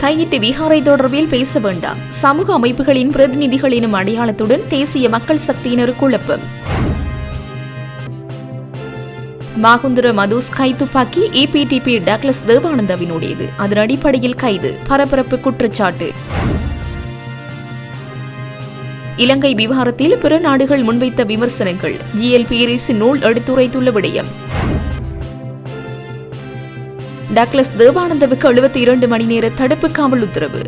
தையிட்டு விஹாரை தொடர்பில் பேச வேண்டாம். சமூக அமைப்புகளின் பிரதிநிதிகளின் அடையாளத்துடன் தேசிய மக்கள் சக்தியினர் குழப்பம். மாகுந்திர மதுஸ் கைத்துப்பாக்கி EPTP டக்ளஸ் தேவானந்தாவினுடையது. அதன் அடிப்படையில் கைது. பரபரப்பு குற்றச்சாட்டு. இலங்கை விவகாரத்தில் பிற நாடுகள் முன்வைத்த விமர்சனங்கள். GL பீரிஸ் நூல் எடுத்துரைத்துள்ள விடயம். டக்ளஸ் தேவானந்தாவுக்கு 72 மணி நேர தடுப்பு காவல் உத்தரவு.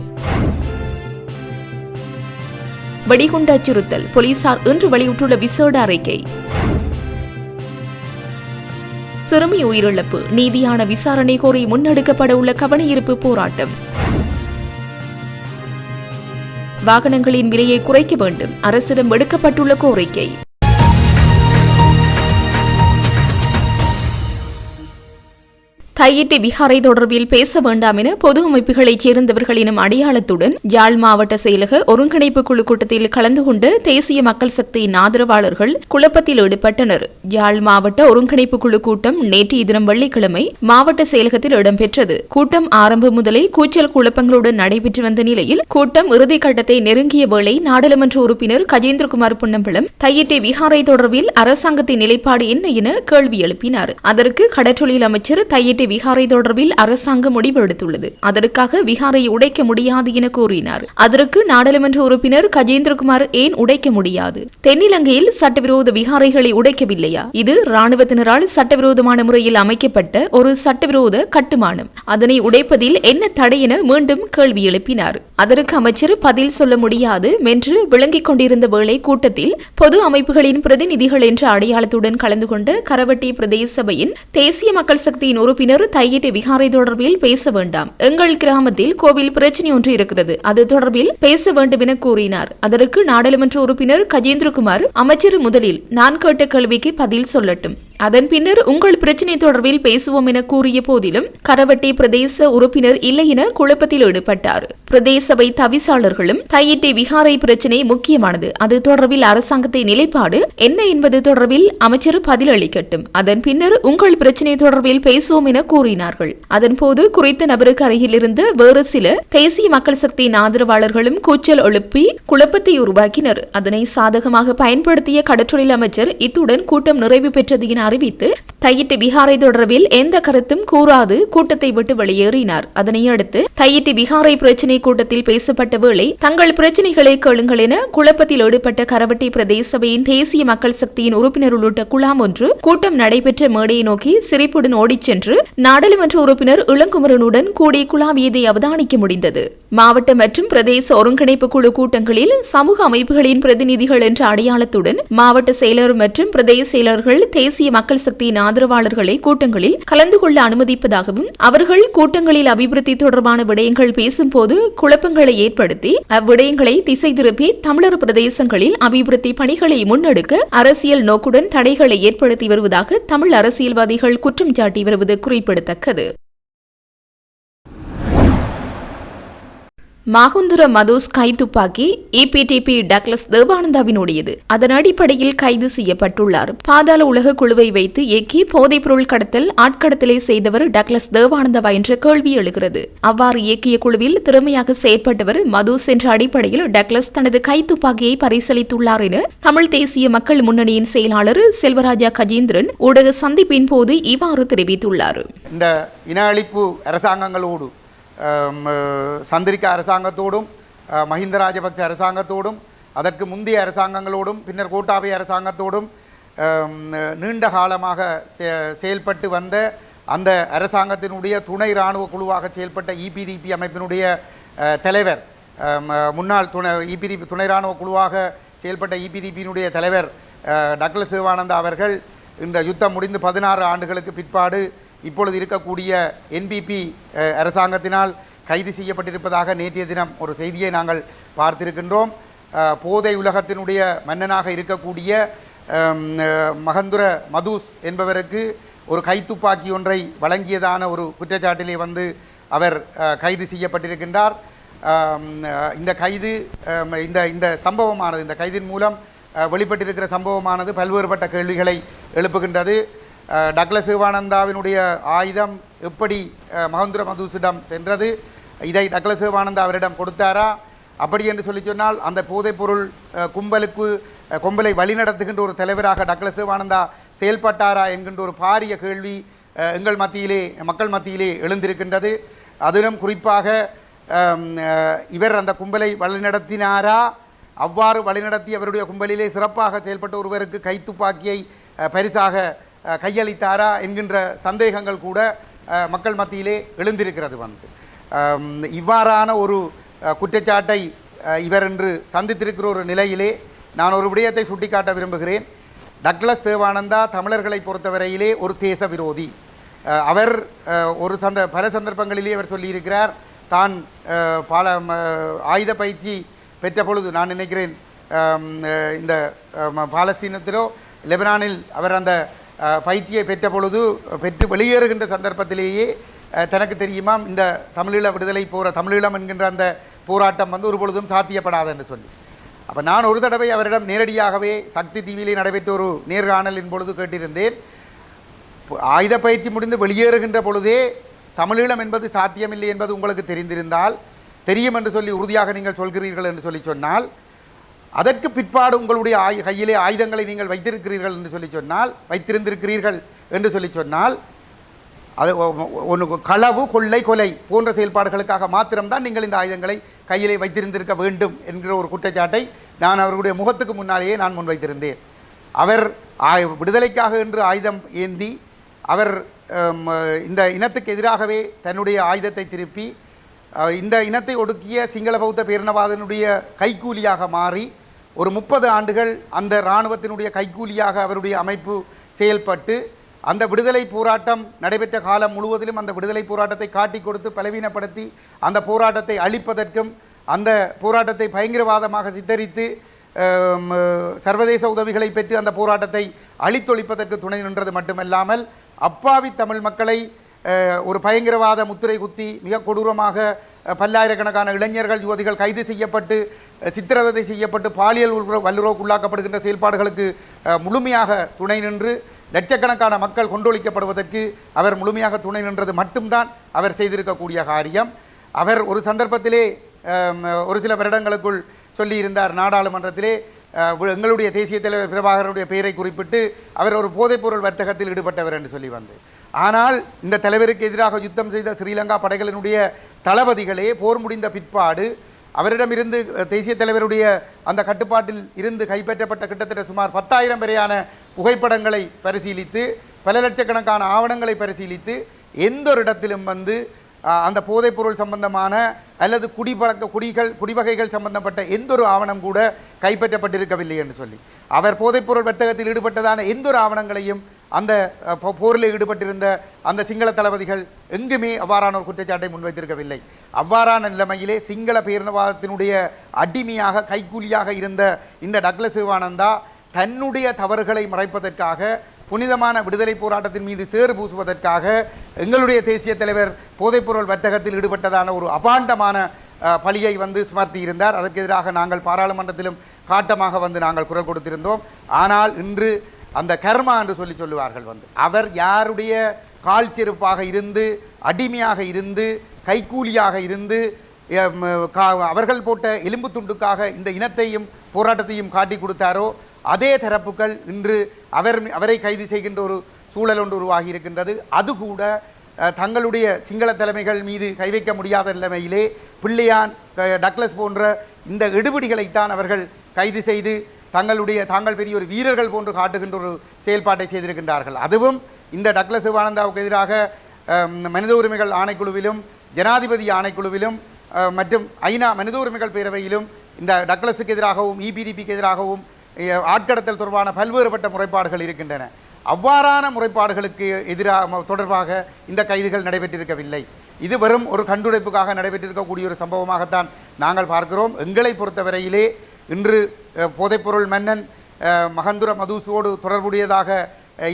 வெடிகுண்டு அச்சுறுத்தல். போலீசார் இன்று வெளியிட்டுள்ள விசேட அறிக்கை. சிறுமி உயிரிழப்பு. நீதியான விசாரணை கோரி முன்னெடுக்கப்பட உள்ள கவனஈர்ப்பு போராட்டம். வாகனங்களின் விலையை குறைக்க வேண்டும். அரசிடம் எடுக்கப்பட்டுள்ள கோரிக்கை. தையிட்டு விஹாரை தொடர்பில் பேச வேண்டாம் என பொது அமைப்புகளைச் சேர்ந்தவர்களின் அடையாளத்துடன் யாழ் மாவட்ட செயலக ஒருங்கிணைப்பு குழு கூட்டத்தில் கலந்து கொண்ட தேசிய மக்கள் சக்தியின் ஆதரவாளர்கள் குழப்பத்தில் ஈடுபட்டனர். யாழ் மாவட்ட ஒருங்கிணைப்பு குழு கூட்டம் நேற்றைய தினம் வெள்ளிக்கிழமை மாவட்ட செயலகத்தில் இடம்பெற்றது. கூட்டம் ஆரம்பம் முதலே கூச்சல் குழப்பங்களுடன் நடைபெற்று வந்த நிலையில் கூட்டம் இறுதிக்கட்டத்தை நெருங்கிய வேளை நாடாளுமன்ற உறுப்பினர் கஜேந்திரகுமார் பொன்னம்பலம் தையிட்டு விஹாரை தொடர்பில் அரசாங்கத்தின் நிலைப்பாடு என்ன என கேள்வி எழுப்பினார். அதற்கு கடற்றொழில் அமைச்சர் தையிட்டு விஹாரை தொடர்பில் அரசாங்கம் முடிவு எடுத்துள்ளது. அதற்காக விஹாரை உடைக்க முடியாது என கூறினார். அதற்கு நாடாளுமன்ற உறுப்பினர் கஜேந்திரகுமார் ஏன் உடைக்க முடியாது? தென்னிலங்கையில் சட்டவிரோத விஹாரைகளை உடைக்கவில்லையா? இது ராணுவத்தினரால் சட்டவிரோதமான முறையில் அமைக்கப்பட்ட ஒரு சட்டவிரோத கட்டுமானம். அதனை உடைப்பதில் என்ன தடை என மீண்டும் கேள்வி எழுப்பினார். அதற்கு அமைச்சர் பதில் சொல்ல முடியாது என்று விளங்கிக் கொண்டிருந்த வேளை கூட்டத்தில் பொது அமைப்புகளின் பிரதிநிதிகள் என்ற அடையாளத்துடன் கலந்து கொண்ட கரவட்டி பிரதேச சபையின் தேசிய மக்கள் சக்தியின் உறுப்பினர் தையிட்டு விஹாரை தொடர்பில் பேச வேண்டாம். எங்கள் கிராமத்தில் கோவில் பிரச்சனை ஒன்று இருக்கிறது. அது தொடர்பில் பேச வேண்டும் என கூறினார். அதற்கு நாடாளுமன்ற உறுப்பினர் கஜேந்திரகுமார் அமைச்சர் முதலில் நான் கேட்ட கேள்விக்கு பதில் சொல்லட்டும், அதன் பின்னர் உங்கள் பிரச்சினை தொடர்பில் பேசுவோம் என கூறிய போதிலும் கரவட்டி பிரதேச உறுப்பினர் இல்லை என குழப்பத்தில் ஈடுபட்டார். பிரதேச சபை தவிசாளர்களும் தையிட்டு விஹாரை பிரச்சினை முக்கியமானது, அது தொடர்பில் அரசாங்கத்தின் நிலைப்பாடு என்ன என்பது தொடர்பில் அமைச்சர் பதில் அளிக்கட்டும், அதன் பின்னர் உங்கள் பிரச்சினை தொடர்பில் பேசுவோம் என கூறினார்கள். அதன்போது குறித்த நபருக்கு அருகில் இருந்து வேறு சில தேசிய மக்கள் சக்தியின் ஆதரவாளர்களும் கூச்சல் எழுப்பி குழப்பத்தை உருவாக்கினர். அதனை சாதகமாக பயன்படுத்திய கடற்றொழில் அமைச்சர் இத்துடன் கூட்டம் நிறைவு பெற்றது என அறிவித்து தையிட்டு விஹாரை தொடர்பில் எந்த கருத்தும் கூறாது கூட்டத்தை விட்டு வெளியேறினார். அதனையடுத்து தையிட்டு விஹாரை பிரச்சினை கூட்டத்தில் பேசப்பட்ட வேளை தங்கள் பிரச்சினைகளை கேளுங்கள் என குழப்பத்தில் ஈடுபட்ட கரவட்டி பிரதேச சபையின் தேசிய மக்கள் சக்தியின் உறுப்பினர் உள்ளிட்ட குழாம் ஒன்று கூட்டம் நடைபெற்ற மேடையை நோக்கி சிரிப்புடன் ஓடிச் சென்று நாடாளுமன்ற உறுப்பினர் இளங்குமரனுடன் கூடி குழாவியதை அவதானிக்க முடிந்தது. மாவட்ட மற்றும் பிரதேச ஒருங்கிணைப்பு குழு கூட்டங்களில் சமூக அமைப்புகளின் பிரதிநிதிகள் என்ற அடையாளத்துடன் மாவட்ட செயலர் மற்றும் பிரதேச செயலர்கள் தேசிய மக்கள் சக்தியின் ஆதரவாளர்களை கூட்டங்களில் கலந்து கொள்ள அனுமதிப்பதாகவும் அவர்கள் கூட்டங்களில் அபிவிருத்தி தொடர்பான விடயங்கள் பேசும்போது குழப்பங்களை ஏற்படுத்தி அவ்விடயங்களை திசை திருப்பி தமிழர் பிரதேசங்களில் அபிவிருத்தி பணிகளை முன்னெடுக்க அரசியல் நோக்குடன் தடைகளை ஏற்படுத்தி வருவதாக தமிழ் அரசியல்வாதிகள் குற்றம் சாட்டி வருவது குறிப்பிடத்தக்கது. மாகுந்திர மதுஸ் கைத்துப்பாக்கி EPTP டக்ளஸ் தேவானந்தாவினுடையது. அதன் அடிப்படையில் கைது செய்யப்பட்டுள்ளார். பாதாள உலக குழுவை வைத்து இயக்கி போதைப் பொருள் கடத்தல் ஆட்கடத்தலை செய்தவர் டக்ளஸ் தேவானந்தாவா என்ற கேள்வி எழுகிறது. அவ்வாறு இயக்கிய குழுவில் திறமையாக செயற்பட்டவர் மதுஸ் என்ற அடிப்படையில் டக்ளஸ் தனது கைத்துப்பாக்கியை பரிசீலித்துள்ளார் என தமிழ் தேசிய மக்கள் முன்னணியின் செயலாளர் செல்வராஜா கஜேந்திரன் ஊடக சந்திப்பின் போது இவ்வாறு தெரிவித்துள்ளார். இந்த இன அழிப்பு அரசாங்கங்களோடு சந்திரிகா அரசாங்கத்தோடும் மஹிந்த ராஜபக்ச அரசாங்கத்தோடும் அதற்கு முந்தைய அரசாங்கங்களோடும் பின்னர் கோட்டாபய அரசாங்கத்தோடும் நீண்ட காலமாக செயல்பட்டு வந்த அந்த அரசாங்கத்தினுடைய துணை இராணுவ குழுவாக செயல்பட்ட EPTP அமைப்பினுடைய தலைவர், முன்னாள் EPTP துணை இராணுவ குழுவாக செயல்பட்ட EPTP-னுடைய தலைவர் டக்ளஸ் தேவானந்தா அவர்கள் இந்த யுத்தம் முடிந்து 16 ஆண்டுகளுக்கு பிற்பாடு இப்பொழுது இருக்கக்கூடிய NPP அரசாங்கத்தினால் கைது செய்யப்பட்டிருப்பதாக நேற்றைய தினம் ஒரு செய்தியை நாங்கள் பார்த்திருக்கின்றோம். போதை உலகத்தினுடைய மன்னனாக இருக்கக்கூடிய மகந்துர மதுஸ் என்பவருக்கு ஒரு கைத்துப்பாக்கி ஒன்றை வழங்கியதான ஒரு குற்றச்சாட்டிலே வந்து அவர் கைது செய்யப்பட்டிருக்கின்றார். இந்த கைது இந்த சம்பவமானது, இந்த கைதின் மூலம் வெளிப்பட்டிருக்கிற சம்பவமானது பல்வேறுபட்ட கேள்விகளை எழுப்புகின்றது. டக்ளஸ் தேவானந்தாவினுடைய ஆயுதம் எப்படி மகந்துர மதுஸிடம் சென்றது, இதை டக்ளஸ் தேவானந்தா அவரிடம் கொடுத்தாரா? அப்படி என்று சொல்லி சொன்னால் அந்த போதைப்பொருள் கும்பலை வழிநடத்துகின்ற ஒரு தலைவராக டக்ளஸ் தேவானந்தா செயல்பட்டாரா என்கின்ற ஒரு பாரிய கேள்வி எங்கள் மத்தியிலே, மக்கள் மத்தியிலே எழுந்திருக்கின்றது. அதிலும் குறிப்பாக இவர் அந்த கும்பலை வழிநடத்தினாரா? அவ்வாறு வழிநடத்தி அவருடைய கும்பலிலே சிறப்பாக செயல்பட்ட ஒருவருக்கு கைத்துப்பாக்கியை பரிசாக கையளித்தாரா என்கின்ற சந்தேகங்கள் கூட மக்கள் மத்தியிலே எழுந்திருக்கிறது. இவ்வாறான ஒரு குற்றச்சாட்டை இவர் என்று சந்தித்திருக்கிற ஒரு நிலையிலே நான் ஒரு விடயத்தை சுட்டிக்காட்ட விரும்புகிறேன். டக்ளஸ் தேவானந்தா தமிழர்களை பொறுத்தவரையிலே ஒரு தேச விரோதி. அவர் பல சந்தர்ப்பங்களிலே அவர் சொல்லியிருக்கிறார், தான் பல ஆயுத பயிற்சி பெற்ற பொழுது, நான் நினைக்கிறேன் இந்த பாலஸ்தீனத்திலோ லெபனானில் அவர் அந்த பயிற்சியை பெற்ற பொழுது பெற்று வெளியேறுகின்ற சந்தர்ப்பத்திலேயே தனக்கு தெரியுமாம் இந்த தமிழீழம் என்கின்ற அந்த போராட்டம் ஒரு பொழுதும் சாத்தியப்படாது என்று சொல்லி. அப்போ நான் ஒரு தடவை அவரிடம் நேரடியாகவே சக்தி டிவியிலே நடைபெற்ற ஒரு நேர்காணலின் பொழுது கேட்டிருந்தேன், ஆயுத பயிற்சி முடிந்து வெளியேறுகின்ற பொழுதே தமிழீழம் என்பது சாத்தியமில்லை என்பது உங்களுக்கு தெரியும் என்று சொல்லி உறுதியாக நீங்கள் சொல்கிறீர்கள் என்று சொன்னால், அதற்கு பிற்பாடு உங்களுடைய கையிலே ஆயுதங்களை நீங்கள் வைத்திருந்திருக்கிறீர்கள் என்று சொன்னால் அது ஒன்று களவு, கொள்ளை, கொலை போன்ற செயல்பாடுகளுக்காக மாத்திரம்தான் நீங்கள் இந்த ஆயுதங்களை கையிலே வைத்திருந்திருக்க வேண்டும் என்கிற ஒரு குற்றச்சாட்டை நான் அவர்களுடைய முகத்துக்கு முன்னாலேயே நான் முன்வைத்திருந்தேன். அவர் விடுதலைக்காக என்று ஆயுதம் ஏந்தி அவர் இந்த இனத்துக்கு எதிராகவே தன்னுடைய ஆயுதத்தை திருப்பி இந்த இனத்தை ஒடுக்கிய சிங்கள பௌத்த பேரினவாதனுடைய கைக்கூலியாக மாறி ஒரு 30 ஆண்டுகள் அந்த இராணுவத்தினுடைய கைக்கூலியாக அவருடைய அமைப்பு செயல்பட்டு அந்த விடுதலை போராட்டம் நடைபெற்ற காலம் முழுவதிலும் அந்த விடுதலை போராட்டத்தை காட்டி கொடுத்து பலவீனப்படுத்தி அந்த போராட்டத்தை அழிப்பதற்கும் அந்த போராட்டத்தை பயங்கரவாதமாக சித்தரித்து சர்வதேச உதவிகளை பெற்று அந்த போராட்டத்தை அழித்தொழிப்பதற்கு துணை நின்றது மட்டுமல்லாமல் அப்பாவி தமிழ் மக்களை ஒரு பயங்கரவாத முத்திரை குத்தி மிக கொடூரமாக பல்லாயிரக்கணக்கான இளைஞர்கள், யுவதிகள் கைது செய்யப்பட்டு சித்திரவதை செய்யப்பட்டு பாலியல் வல்லுறவுக்குள்ளாக்கப்படுகின்ற செயல்பாடுகளுக்கு முழுமையாக துணை நின்று லட்சக்கணக்கான மக்கள் கொண்டொழிக்கப்படுவதற்கு அவர் முழுமையாக துணை நின்றது மட்டும்தான் அவர் செய்திருக்கக்கூடிய காரியம். அவர் ஒரு சந்தர்ப்பத்திலே ஒரு சில வருடங்களுக்குள் சொல்லியிருந்தார் நாடாளுமன்றத்திலே, எங்களுடைய தேசிய தலைவர் பிரபாகரனுடைய பெயரை குறிப்பிட்டு அவர் ஒரு போதைப்பொருள் வர்த்தகத்தில் ஈடுபட்டவர் என்று சொல்லி ஆனால் இந்த தலைவருக்கு எதிராக யுத்தம் செய்த ஸ்ரீலங்கா படைகளினுடைய தளபதிகளே போர் முடிந்த பிற்பாடு அவரிடமிருந்து தேசிய தலைவருடைய அந்த கட்டுப்பாட்டில் இருந்து கைப்பற்றப்பட்ட கிட்டத்தட்ட சுமார் 10,000 வரையான புகைப்படங்களை பரிசீலித்து பல லட்சக்கணக்கான ஆவணங்களை பரிசீலித்து எந்த ஒரு இடத்திலும் அந்த போதைப்பொருள் சம்பந்தமான அல்லது குடிவகைகள் சம்பந்தப்பட்ட எந்த ஒரு ஆவணம் கூட கைப்பற்றப்பட்டிருக்கவில்லை என்று சொல்லி அவர் போதைப்பொருள் வர்த்தகத்தில் ஈடுபட்டதான எந்த ஒரு ஆவணங்களையும் அந்த போரில் ஈடுபட்டிருந்த அந்த சிங்கள தளபதிகள் எங்குமே அவ்வாறான ஒரு குற்றச்சாட்டை முன்வைத்திருக்கவில்லை. அவ்வாறான நிலைமையிலே சிங்கள பேரினவாதத்தினுடைய அடிமையாக கைக்கூலியாக இருந்த இந்த டக்ளஸ் தேவானந்தா தன்னுடைய தவறுகளை மறைப்பதற்காக புனிதமான விடுதலை போராட்டத்தின் மீது சேறு பூசுவதற்காக எங்களுடைய தேசிய தலைவர் போதைப்பொருள் வர்த்தகத்தில் ஈடுபட்டதான ஒரு அபாண்டமான பழியை சுமர்த்தி இருந்தார். அதற்கு எதிராக நாங்கள் பாராளுமன்றத்திலும் காட்டமாக நாங்கள் குரல் கொடுத்திருந்தோம். ஆனால் இன்று அந்த கர்மா என்று சொல்லுவார்கள் அவர் யாருடைய கால் செருப்பாக இருந்து அடிமையாக இருந்து கைக்கூலியாக இருந்து அவர்கள் போட்ட எலும்பு துண்டுக்காக இந்த இனத்தையும் போராட்டத்தையும் காட்டி கொடுத்தாரோ அதே தரப்புகள் இன்று அவரை கைது செய்கின்ற ஒரு சூழல் ஒன்று உருவாகி இருக்கின்றது. அது கூட தங்களுடைய சிங்கள தலைமைகள் மீது கை வைக்க முடியாத நிலைமையிலே பிள்ளையான், டக்ளஸ் போன்ற இந்த எடுபிடிகளைத்தான் அவர்கள் கைது செய்து தாங்கள் பெரிய ஒரு வீரர்கள் போன்று காட்டுகின்ற ஒரு செயல்பாட்டை செய்திருக்கின்றார்கள். அதுவும் இந்த டக்ளஸ் தேவானந்தாவுக்கு எதிராக மனித உரிமைகள் ஆணைக்குழுவிலும் ஜனாதிபதி ஆணைக்குழுவிலும் மற்றும் ஐநா மனித உரிமைகள் பேரவையிலும் இந்த டக்ளஸுக்கு எதிராகவும் EPDPக்கு எதிராகவும் ஆட்கடத்தல் தொடர்பான பல்வேறுபட்ட முறைப்பாடுகள் இருக்கின்றன. அவ்வாறான முறைப்பாடுகளுக்கு தொடர்பாக இந்த கைதுகள் நடைபெற்றிருக்கவில்லை. இது வெறும் ஒரு கண்டுடைப்புக்காக நடைபெற்றிருக்கக்கூடிய ஒரு சம்பவமாகத்தான் நாங்கள் பார்க்கிறோம். எங்களை பொறுத்தவரையிலே இன்று போதைப்பொருள் மன்னன் மகந்துர மதுசோடு தொடர்புடையதாக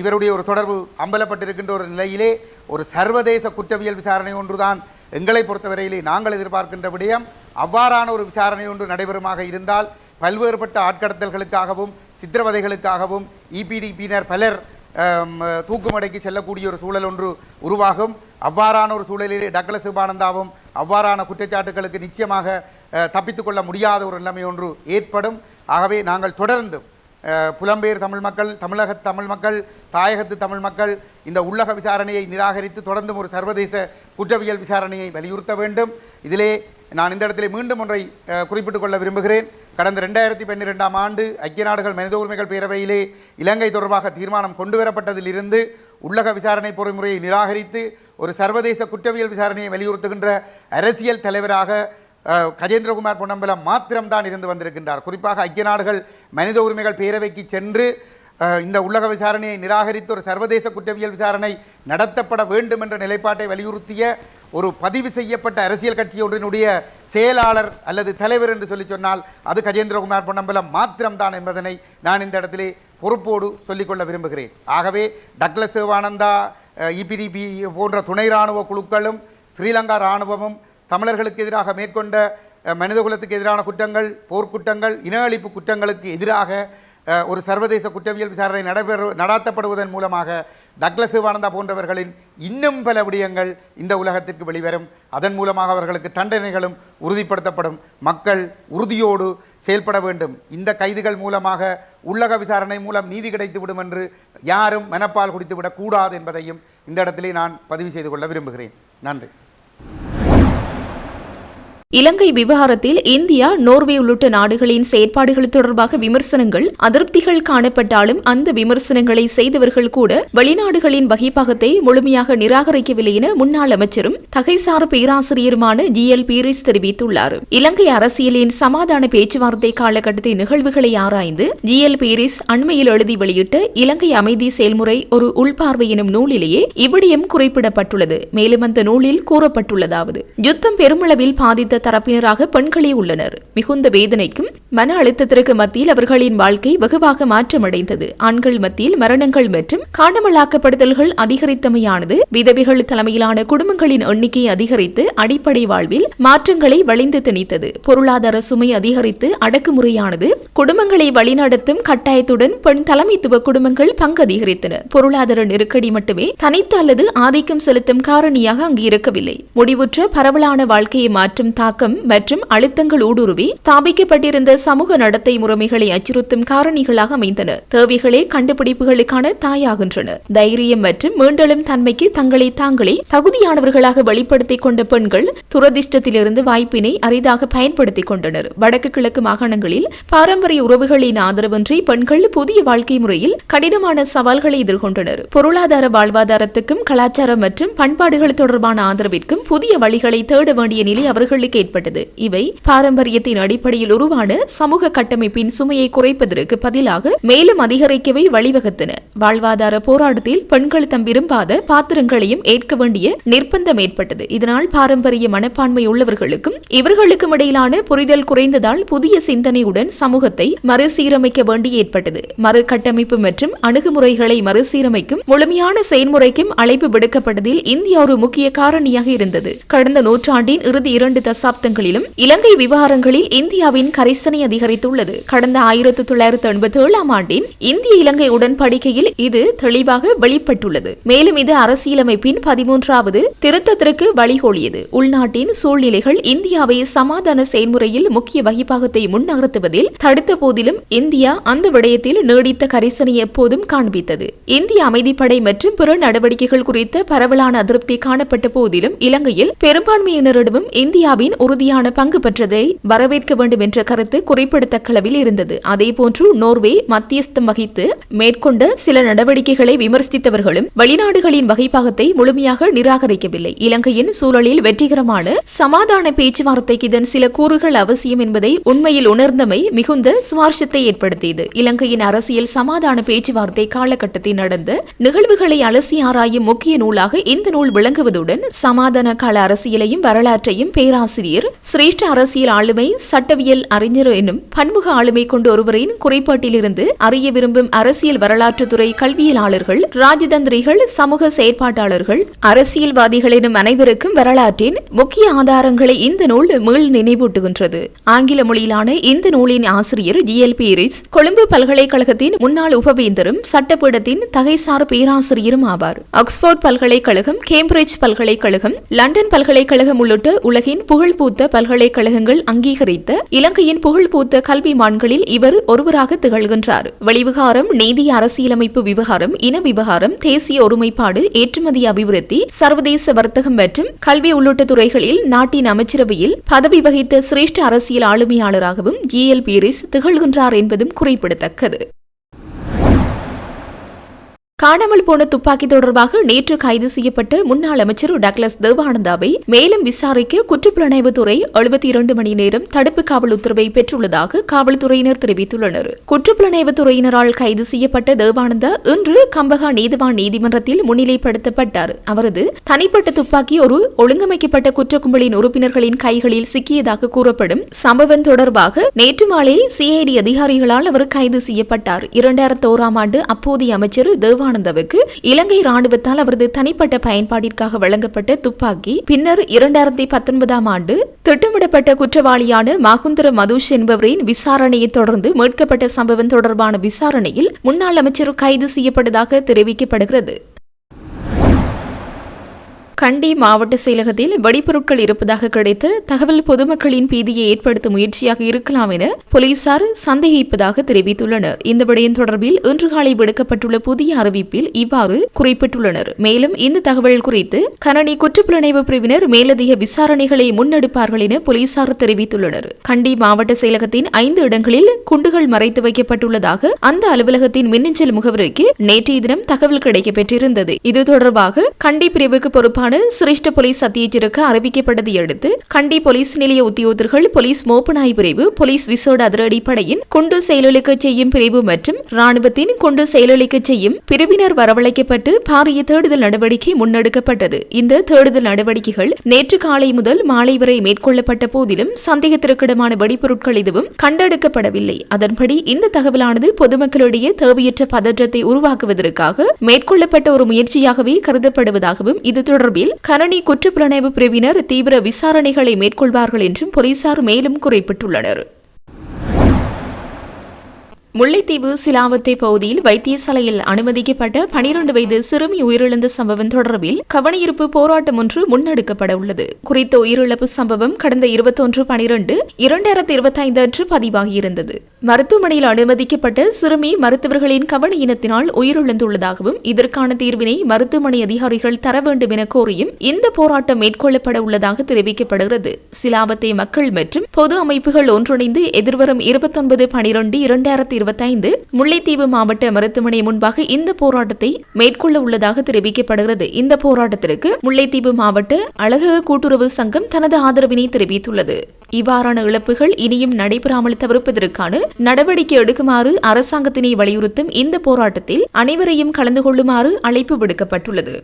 இவருடைய ஒரு தொடர்பு அம்பலப்பட்டிருக்கின்ற ஒரு நிலையிலே ஒரு சர்வதேச குற்றவியல் விசாரணை ஒன்றுதான் எங்களை பொறுத்தவரையிலே நாங்கள் எதிர்பார்க்கின்ற விடயம். அவ்வாறான ஒரு விசாரணை ஒன்று நடைபெறுமாக இருந்தால் பல்வேறுபட்ட ஆட்கடத்தல்களுக்காகவும் சித்திரவதைகளுக்காகவும் EPDPயினர் பலர் தூக்குமடைக்கு செல்லக்கூடிய ஒரு சூழல் ஒன்று உருவாகும். அவ்வாறான ஒரு சூழலிலே டக்ளஸ் சிவானந்தாவும் அவ்வாறான குற்றச்சாட்டுகளுக்கு நிச்சயமாக தப்பித்துக்கொள்ள முடியாத ஒரு நிலைமை ஒன்று ஏற்படும். ஆகவே நாங்கள் தொடர்ந்து புலம்பெயர் தமிழ் மக்கள், தமிழக தமிழ் மக்கள், தாயகத்து தமிழ் மக்கள் இந்த உள்ளக விசாரணையை நிராகரித்து தொடர்ந்தும் ஒரு சர்வதேச குற்றவியல் விசாரணையை வலியுறுத்த வேண்டும். இதிலே நான் இந்த இடத்திலே மீண்டும் ஒன்றை குறிப்பிட்டுக் கொள்ள விரும்புகிறேன். கடந்த 2012ஆம் ஆண்டு ஐக்கிய நாடுகள் மனித உரிமைகள் பேரவையிலே இலங்கை தொடர்பாக தீர்மானம் கொண்டுவரப்பட்டதிலிருந்து உள்ளக விசாரணை பொறிமுறையை நிராகரித்து ஒரு சர்வதேச குற்றவியல் விசாரணையை வலியுறுத்துகின்ற அரசியல் தலைவராக கஜேந்திரகுமார் பொன்னம்பலம் மாத்திரம்தான் இருந்து வந்திருக்கின்றார். குறிப்பாக ஐக்கிய நாடுகள் மனித உரிமைகள் பேரவைக்கு சென்று இந்த உள்ளக விசாரணையை நிராகரித்து ஒரு சர்வதேச குற்றவியல் விசாரணை நடத்தப்பட வேண்டும் என்ற நிலைப்பாட்டை வலியுறுத்திய ஒரு பதிவு செய்யப்பட்ட அரசியல் கட்சி ஒன்றினுடைய செயலாளர் அல்லது தலைவர் என்று சொன்னால் அது கஜேந்திரகுமார் பொன்னம்பலம் மாத்திரம்தான் என்பதனை நான் இந்த இடத்திலே பொறுப்போடு சொல்லிக்கொள்ள விரும்புகிறேன். ஆகவே டக்ளஸ் தேவானந்தா, இபிடிபி போன்ற துணை இராணுவ குழுக்களும் ஸ்ரீலங்கா இராணுவமும் தமிழர்களுக்கு எதிராக மேற்கொண்ட மனிதகுலத்துக்கு எதிரான குற்றங்கள், போர்க்குற்றங்கள், இன அழிப்பு குற்றங்களுக்கு எதிராக ஒரு சர்வதேச குற்றவியல் விசாரணை நடாத்தப்படுவதன் மூலமாக டக்ளஸ் சிவானந்தா போன்றவர்களின் இன்னும் பல விடயங்கள் இந்த உலகத்திற்கு வெளிவரும். அதன் மூலமாக அவர்களுக்கு தண்டனைகளும் உறுதிப்படுத்தப்படும். மக்கள் உறுதியோடு செயல்பட வேண்டும். இந்த கைதுகள் மூலமாக உள்ளக விசாரணை மூலம் நீதி கிடைத்துவிடும் என்று யாரும் மனப்பால் குடித்துவிடக் கூடாது என்பதையும் இந்த இடத்திலே நான் பதிவு செய்து கொள்ள விரும்புகிறேன். நன்றி. இலங்கை விவகாரத்தில் இந்தியா, நோர்வே உள்ளிட்ட நாடுகளின் செயற்பாடுகள் தொடர்பாக விமர்சனங்கள், அதிருப்திகள் காணப்பட்டாலும் அந்த விமர்சனங்களை செய்தவர்கள் கூட வெளிநாடுகளின் வகிப்பாகத்தை முழுமையாக நிராகரிக்கவில்லை என முன்னாள் அமைச்சரும் தகைசார் பேராசிரியருமான GL பீரிஸ் தெரிவித்துள்ளார். இலங்கை அரசியலின் சமாதான பேச்சுவார்த்தை காலகட்டத்தின் நிகழ்வுகளை ஆராய்ந்து GL பீரிஸ் அண்மையில் எழுதி வெளியிட்ட இலங்கை அமைதி செயல்முறை ஒரு உள்பார்வை எனும் நூலிலேயே இவ்விடயம் குறிப்பிடப்பட்டுள்ளது. மேலும் அந்த நூலில் கூறப்பட்டுள்ளதாவது: யுத்தம் பெருமளவில் பாதித்த தரப்பினராக பெண்களே உள்ளனர். மிகுந்த வேதனைக்கும் மன அழுத்தத்திற்கு மத்தியில் அவர்களின் வாழ்க்கை வெகுவாக மாற்றமடைந்தது. ஆண்கள் மத்தியில் மரணங்கள் மற்றும் காணாமலாக்கப்படுதல்கள் அதிகரித்தமையானது விதவைகள் தலைமையிலான குடும்பங்களின் எண்ணிக்கை அதிகரித்து அடிப்படை வாழ்வில் மாற்றங்களை வளைந்து திணித்தது. பொருளாதார சுமை அதிகரித்து அடக்குமுறையானது குடும்பங்களை வழிநடத்தும் கட்டாயத்துடன் பெண் தலைமைத்துவ குடும்பங்கள் பங்கு அதிகரித்தன. பொருளாதார நெருக்கடி மட்டுமே தனித்து அல்லது ஆதிக்கம் செலுத்தும் காரணியாக அங்கு இருக்கவில்லை. முடிவுற்ற பரவலான வாழ்க்கையை மாற்றும் தாக்கம் மற்றும் அழுத்தங்கள் ஊடுருவி ஸ்தாபிக்கப்பட்டிருந்த சமூக நடத்தை முறைமைகளை அச்சுறுத்தும் காரணிகளாக அமைந்தன. தேவைகளே கண்டுபிடிப்புகளுக்கான தாயாகின்றன. தைரியம் மற்றும் மீண்டெழும் தன்மைக்கு தங்களை தாங்களே தகுதியானவர்களாக வெளிப்படுத்திக் கொண்ட பெண்கள் துரதிர்ஷ்டத்திலிருந்து வாய்ப்பினை அரிதாக பயன்படுத்திக் கொண்டனர். வடக்கு கிழக்கு மாகாணங்களில் பாரம்பரிய உறவுகளின் ஆதரவின்றி பெண்கள் புதிய வாழ்க்கை முறையில் கடினமான சவால்களை எதிர்கொண்டனர். பொருளாதார வாழ்வாதாரத்துக்கும் கலாச்சாரம் மற்றும் பண்பாடுகள் தொடர்பான ஆதரவிற்கும் புதிய வழிகளை தேட வேண்டிய நிலை அவர்களுக்கு ஏற்பட்டது. இவை பாரம்பரியத்தின் அடிப்படையில் உருவான சமூக கட்டமைப்பின் சுமையை குறைப்பதற்கு பதிலாக மேலும் அதிகரிக்கவே வழிவகுத்தன. வாழ்வாதார போராட்டத்தில் பெண்கள் தம் விரும்பாத பாத்திரங்களையும் ஏற்க வேண்டிய நிர்பந்தம் ஏற்பட்டது. இதனால் பாரம்பரிய மனப்பான்மை உள்ளவர்களுக்கும் இவர்களுக்கும் இடையிலான புரிதல் குறைந்ததால் புதிய சிந்தனையுடன் சமூகத்தை மறுசீரமைக்க வேண்டி ஏற்பட்டது. மறுகட்டமைப்பு மற்றும் அணுகுமுறைகளை மறுசீரமைக்கும் முழுமையான செயல்முறைக்கும் அழைப்பு விடுக்கப்பட்டதில் இந்தியா ஒரு முக்கிய காரணியாக இருந்தது. கடந்த நூற்றாண்டின் இறுதி 2 தசாப்தங்களிலும் இலங்கை விவகாரங்களில் இந்தியாவின் கரிசனை அதிகரித்துள்ளது. கடந்த 1987ஆம் ஆண்டின் இந்திய இலங்கை உடன்படிக்கையில் இது தெளிவாக வெளிப்பட்டுள்ளது. மேலும் இது அரசியலமைப்பின் 13வது திருத்தத்திற்கு வழிகோலியது. உள்நாட்டின் சூழ்நிலைகள் இந்தியாவை சமாதான செயல்முறையில் முக்கிய வகிப்பாகத்தை முன்னகர்த்துவதில் தடுத்த போதிலும் இந்தியா அந்த விடயத்தில் நீடித்த கரிசனை எப்போதும் காண்பித்தது. இந்திய அமைதிப்படை மற்றும் பிற நடவடிக்கைகள் குறித்த பரவலான அதிருப்தி காணப்பட்ட போதிலும் இலங்கையில் பெரும்பான்மையினரிடமும் இந்தியாவின் உறுதியான பங்கு பெற்றதை வரவேற்க வேண்டும் என்ற கருத்து குறிப்பிடத்தக்க அளவில் இருந்தது. அதேபோன்று நோர்வே மத்தியஸ்தம் வகித்து மேற்கொண்ட சில நடவடிக்கைகளை விமர்சித்தவர்களும் வெளிநாடுகளின் வகைப்பாகத்தை முழுமையாக நிராகரிக்கவில்லை. இலங்கையின் சூழலில் வெற்றிகரமான சமாதான பேச்சுவார்த்தைக்கு இதன் சில கூறுகள் அவசியம் என்பதை உண்மையில் உணர்ந்தமை மிகுந்த சுவாரஸ்யத்தை ஏற்படுத்தியது. இலங்கையின் அரசியல் சமாதான பேச்சுவார்த்தை காலகட்டத்தில் நடந்த நிகழ்வுகளை அலசி ஆராயும் முக்கிய நூலாக இந்த நூல் விளங்குவதுடன் சமாதான கால அரசியலையும் வரலாற்றையும் பேராசிரியர் ஆசிரியர், சிரேஷ்ட அரசியல் ஆளுமை, சட்டவியல் அறிஞர் என்னும் பன்முக ஆளுமை கொண்ட ஒருவரின் குறைபாட்டிலிருந்து அறிய விரும்பும் அரசியல் வரலாற்றுத்துறை கல்வியலாளர்கள், ராஜதந்திரிகள், சமூக செயற்பாட்டாளர்கள், அரசியல்வாதிகள் எனும் அனைவருக்கும் வரலாற்றின் முக்கிய ஆதாரங்களை இந்த நூல் மீள் நினைவூட்டுகின்றது. ஆங்கில மொழியிலான இந்த நூலின் ஆசிரியர் GL பீரிஸ் கொழும்பு பல்கலைக்கழகத்தின் முன்னாள் உபவேந்தரும் சட்டப்பீடத்தின் தகைசார் பேராசிரியரும் ஆவார். ஆக்ஸ்போர்ட் பல்கலைக்கழகம், கேம்பிரிட்ஜ் பல்கலைக்கழகம், லண்டன் பல்கலைக்கழகம் உள்ளிட்ட உலகின் புகழ்பூத்த பல்கலைக்கழகங்கள் அங்கீகரித்த இலங்கையின் புகழ்பூத்த கல்விமான்களில் இவர் ஒருவராக திகழ்கின்றார். வெளிவிகாரம், நீதி, அரசியலமைப்பு விவகாரம், இன விவகாரம், தேசிய ஒருமைப்பாடு, ஏற்றுமதி அபிவிருத்தி, சர்வதேச வர்த்தகம் மற்றும் கல்வி உள்ளிட்ட துறைகளில் நாட்டின் அமைச்சரவையில் பதவி வகித்த சிரேஷ்ட அரசியல் ஆளுமையாளராகவும் GL பீரிஸ் திகழ்கின்றார் என்பதும் குறிப்பிடத்தக்கது. காணாமல் போன துப்பாக்கி தொடர்பாக நேற்று கைது செய்யப்பட்ட முன்னாள் அமைச்சர் டக்ளஸ் தேவானந்தாவை மேலும் விசாரிக்க குற்றப்புலனாய்வுத்துறை 72 மணி நேரம் தடுப்பு காவல் உத்தரவை பெற்றுள்ளதாக காவல்துறையினர் தெரிவித்துள்ளனர். குற்றப்புலனாய்வுத்துறையினரால் கைது செய்யப்பட்ட தேவானந்தா இன்று கம்பகா நீதிவான் நீதிமன்றத்தில் முன்னிலைப்படுத்தப்பட்டார். அவரது தனிப்பட்ட துப்பாக்கி ஒரு ஒழுங்கமைக்கப்பட்ட குற்றக்கும்பலின் உறுப்பினர்களின் கைகளில் சிக்கியதாக கூறப்படும் சம்பவம் தொடர்பாக நேற்று மாலை CID அதிகாரிகளால் அவர் கைது செய்யப்பட்டார். 2001ஆம் ஆண்டு அப்போதைய அமைச்சர் தேவானந்தா இலங்கை ராணுவத்தால் அவரது தனிப்பட்ட பயன்பாட்டிற்காக வழங்கப்பட்ட துப்பாக்கி பின்னர் 2019ஆம் ஆண்டு திட்டமிடப்பட்ட குற்றவாளியான மகுந்தர மதுஷ் என்பவரின் விசாரணையை தொடர்ந்து மீட்கப்பட்ட சம்பவம் தொடர்பான விசாரணையில் முன்னாள் அமைச்சர் கைது செய்யப்பட்டதாக தெரிவிக்கப்படுகிறது. கண்டி மாவட்ட செயலகத்தில் வெடிப்பொருட்கள் இருப்பதாக கிடைத்த தகவல் பொதுமக்களின் பீதியை ஏற்படுத்தும் முயற்சியாக இருக்கலாம் என போலீசார் சந்தேகிப்பதாக தெரிவித்துள்ளனர். இந்த விடயம் தொடர்பில் இன்று காலை விடுக்கப்பட்டுள்ள புதிய அறிவிப்பில் இவ்வாறு குறிப்பிட்டுள்ளனர். மேலும் இந்த தகவல் குறித்து கணனி குற்றப்புலனாய்வு பிரிவினர் மேலதிக விசாரணைகளை முன்னெடுப்பார்கள் என போலீசார் தெரிவித்துள்ளனர். கண்டி மாவட்ட செயலகத்தின் 5 இடங்களில் குண்டுகள் மறைத்து வைக்கப்பட்டுள்ளதாக அந்த அலுவலகத்தின் மின்னஞ்சல் முகவரிக்கு நேற்றைய தினம் தகவல் கிடைக்கப்பெற்றிருந்தது. இது தொடர்பாக கண்டி பிரிவுக்கு பொறுப்பான சிரேஷ்ட போலீஸ் அத்தியட்சருக்கு அறிவிக்கப்பட்டதை அடுத்து கண்டி போலீஸ் நிலைய உத்தியோகத்தர்கள், போலீஸ் மோப்பநாய் பிரிவு, போலீஸ் விசேட அதிரடிப்படையின் குண்டு செயலொலிக்க செய்யும் பிரிவு மற்றும் ராணுவத்தின் குண்டு செயலொலிக்க செய்யும் பிரிவினர் வரவழைக்கப்பட்டு பாரிய தேடுதல் நடவடிக்கை முன்னெடுக்கப்பட்டது. இந்த தேடுதல் நடவடிக்கைகள் நேற்று காலை முதல் மாலை வரை மேற்கொள்ளப்பட்ட போதிலும் சந்தேகத்திற்கிடமான வெடிப்பொருட்கள் எதுவும் கண்டெடுக்கப்படவில்லை. அதன்படி இந்த தகவலானது பொதுமக்களிடையே தேவையற்ற பதற்றத்தை உருவாக்குவதற்காக மேற்கொள்ளப்பட்ட ஒரு முயற்சியாகவே கருதப்படுவதாகவும் இது தொடர்பில் கணனி குற்றப்புலனாய்வு பிரிவினர் தீவிர விசாரணைகளை மேற்கொள்வார்கள் என்றும் போலீசார் மேலும் குறிப்பிட்டுள்ளனர். முல்லைத்தீவு சிலாவத்தை பகுதியில் வைத்தியசாலையில் அனுமதிக்கப்பட்ட 12 வயது சிறுமி உயிரிழந்த சம்பவம் தொடர்பில் கவனஈர்ப்பு போராட்டம் ஒன்று முன்னெடுக்கப்பட உள்ளது. குறித்த உயிரிழப்பு சம்பவம் கடந்த 21/12/2025 அன்று பதிவாகியிருந்தது. மருத்துவமனையில் அனுமதிக்கப்பட்ட சிறுமி மருத்துவர்களின் கவனஈனத்தினால் உயிரிழந்துள்ளதாகவும் இதற்கான தீர்வினை மருத்துவமனை அதிகாரிகள் தர வேண்டும் என கோரியும் இந்த போராட்டம் மேற்கொள்ளப்பட உள்ளதாக தெரிவிக்கப்படுகிறது. சிலாவத்தை மக்கள் மற்றும் பொது அமைப்புகள் ஒன்றிணைந்து எதிர்வரும் 29/12/2025 முல்லைத்தீவு மாவட்ட மருத்துவமனை முன்பாக இந்த போராட்டத்தை மேற்கொள்ள உள்ளதாக தெரிவிக்கப்படுகிறது. இந்த போராட்டத்திற்கு முல்லைத்தீவு மாவட்ட அழகு கூட்டுறவு சங்கம் தனது ஆதரவினை தெரிவித்துள்ளது. இவ்வாறான இழப்புகள் இனியும் நடைபெறாமல் தவிர்ப்பதற்கான நடவடிக்கை எடுக்குமாறு அரசாங்கத்தினை வலியுறுத்தும் இந்த போராட்டத்தில் அனைவரையும் கலந்து கொள்ளுமாறு அழைப்பு விடுக்கப்பட்டுள்ளது.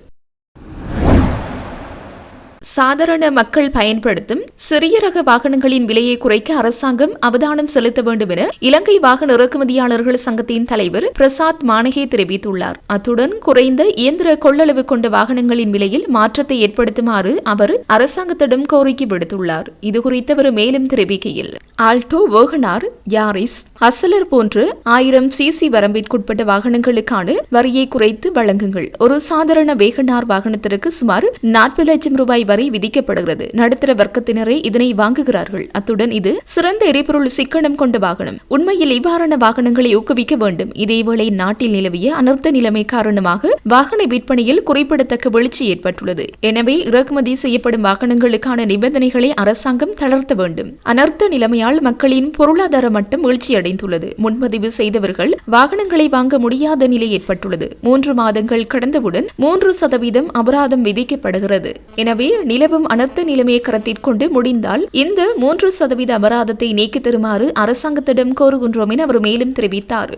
சாதாரண மக்கள் பயன்படுத்தும் சிறிய ரக வாகனங்களின் விலையை குறைக்க அரசாங்கம் அவதானம் செலுத்த வேண்டும் என இலங்கை வாகன இறக்குமதியாளர்கள் சங்கத்தின் தலைவர் பிரசாத் மானகே தெரிவித்துள்ளார். அத்துடன் குறைந்த இயந்திர கொள்ளளவு கொண்ட வாகனங்களின் விலையில் மாற்றத்தை ஏற்படுத்துமாறு அவர் அரசாங்கத்திடம் கோரிக்கை விடுத்துள்ளார். இதுகுறித்து அவர் மேலும் தெரிவிக்கையில், ஆல்டோ, வேகனார், யாரிஸ், அசலர் போன்ற 1000 cc வரம்பிற்குட்பட்ட வாகனங்களுக்கான வரியை குறைத்து வழங்குங்கள். ஒரு சாதாரண வேகனார் வாகனத்திற்கு சுமார் 40 லட்சம் ரூபாய் வரி விதிக்கப்படுகிறது. நடுத்தர வர்க்கத்தினரே இதனை வாங்குகிறார்கள். அத்துடன் இது சிறந்த எரிபொருள் சிக்கனம் கொண்ட வாகனம். உண்மையில் இவ்வாறான வாகனங்களை ஊக்குவிக்க வேண்டும். இதேவேளை நாட்டில் நிலவிய அனர்த்த நிலைமை காரணமாக வாகன விற்பனையில் குறிப்பிடத்தக்க வீழ்ச்சி ஏற்பட்டுள்ளது. எனவே இறக்குமதி செய்யப்படும் வாகனங்களுக்கான நிபந்தனைகளை அரசாங்கம் தளர்த்த வேண்டும். அனர்த்த நிலைமையால் மக்களின் பொருளாதார மட்டம் வீழ்ச்சியடைந்துள்ளது. முன்பதிவு செய்தவர்கள் வாகனங்களை வாங்க முடியாத நிலை ஏற்பட்டுள்ளது. 3 மாதங்கள் கடந்தவுடன் 3% அபராதம் விதிக்கப்படுகிறது. எனவே நிலவும் அனர்த்த நிலைமையை கருத்தில் கொண்டு முடிந்தால் இந்த 3% அபராதத்தை நீக்கி தருமாறு அரசாங்கத்திடம் கோருகின்றோம் என அவர் மேலும் தெரிவித்தார்.